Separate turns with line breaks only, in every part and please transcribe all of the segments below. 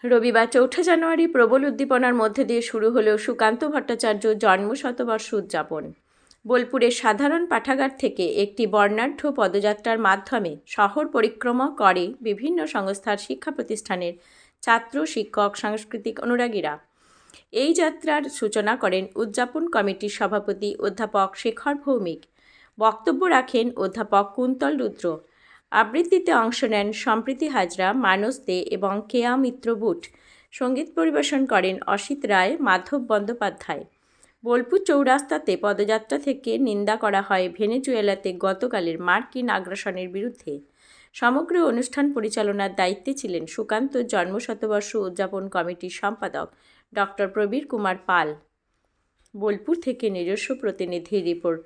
রবিবার ৪ঠা জানুয়ারি প্রবল উদ্দীপনার মধ্যে দিয়ে শুরু হলো সুকান্ত ভট্টাচার্য জন্মশতবর্ষ উদযাপন। বোলপুরের সাধারণ পাঠাগার থেকে একটি বর্ণাঢ্য পদযাত্রার মাধ্যমে শহর পরিক্রমা করে বিভিন্ন সংস্থার শিক্ষা প্রতিষ্ঠানের ছাত্র, শিক্ষক, সাংস্কৃতিক অনুরাগীরা। এই যাত্রার সূচনা করেন উদযাপন কমিটির সভাপতি অধ্যাপক শেখর ভৌমিক। বক্তব্য রাখেন অধ্যাপক কুন্তল রুদ্র। আবৃত্তিতে অংশ নেন সম্প্রীতি হাজরা, মানস দে এবং কেয়া মিত্র বুট। সঙ্গীত পরিবেশন করেন অসিত রায়, মাধব বন্দ্যোপাধ্যায়। বোলপুর চৌরাস্তাতে পদযাত্রা থেকে নিন্দা করা হয় ভেনেজুয়েলাতে গতকালের মার্কিন আগ্রাসনের বিরুদ্ধে। সমগ্র অনুষ্ঠান পরিচালনার দায়িত্বে ছিলেন সুকান্ত জন্মশতবর্ষ উদযাপন কমিটির সম্পাদক ডক্টর প্রবীর কুমার পাল। বোলপুর থেকে নিজস্ব প্রতিনিধি রিপোর্ট,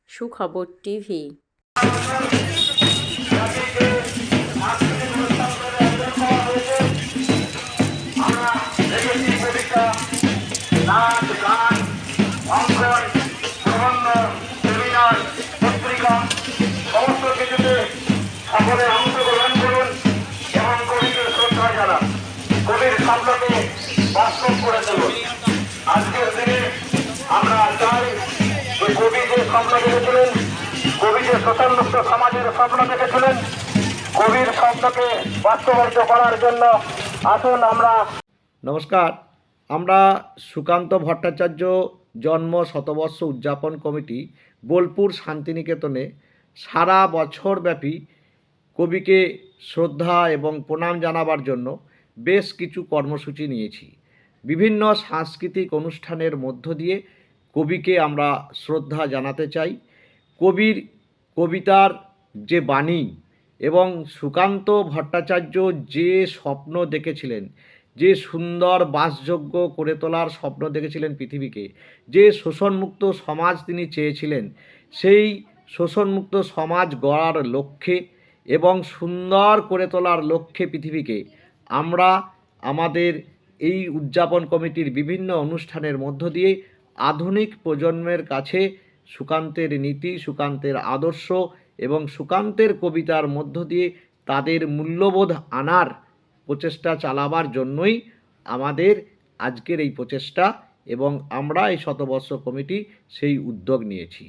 সুখবর টিভি।
নাচ, গান, অঙ্কন, প্রবন্ধ, সেমিনার, পত্রিকা সমস্ত কিছুতে সকলে অংশগ্রহণ করুন এবং কবিকে শ্রদ্ধা জানান। কবির স্বপ্নকে বাস্তব করে তুলুন। আজকের দিনে আমরা চাই যে কবি যে স্বপ্ন দেখেছিলেন, কবি যে শোষণমুক্ত সমাজের স্বপ্ন দেখেছিলেন, কবির স্বপ্নকে বাস্তবায়িত করার জন্য আসুন আমরা।
নমস্কার, আমরা সুকান্ত ভট্টাচার্য জন্ম শতবর্ষ উদযাপন কমিটি বোলপুর শান্তিনিকেতনে সারা বছরব্যাপী কবিকে শ্রদ্ধা এবং প্রণাম জানাবার জন্য বেশ কিছু কর্মসূচি নিয়েছি। বিভিন্ন সাংস্কৃতিক অনুষ্ঠানের মধ্য দিয়ে কবিকে আমরা শ্রদ্ধা জানাতে চাই। কবির কবিতার যে বাণী এবং সুকান্ত ভট্টাচার্য যে স্বপ্ন দেখেছিলেন, যে সুন্দর বাসযোগ্য করে তোলার স্বপ্ন দেখেছিলেন পৃথিবীকে, যে শোষণমুক্ত সমাজ তিনি চেয়েছিলেন, সেই শোষণমুক্ত সমাজ গড়ার লক্ষ্যে এবং সুন্দর করে তোলার লক্ষ্যে পৃথিবীকে আমরা আমাদের এই উদযাপন কমিটির বিভিন্ন অনুষ্ঠানের মধ্য দিয়ে আধুনিক প্রজন্মের কাছে সুকান্তের নীতি, সুকান্তের আদর্শ এবং সুকান্তের কবিতার মধ্য দিয়ে তাদের মূল্যবোধ আনার প্রচেষ্টা চালাবার জন্যই আমাদের আজকের এই প্রচেষ্টা এবং আমরা এই শতবর্ষ কমিটি সেই উদ্যোগ নিয়েছি।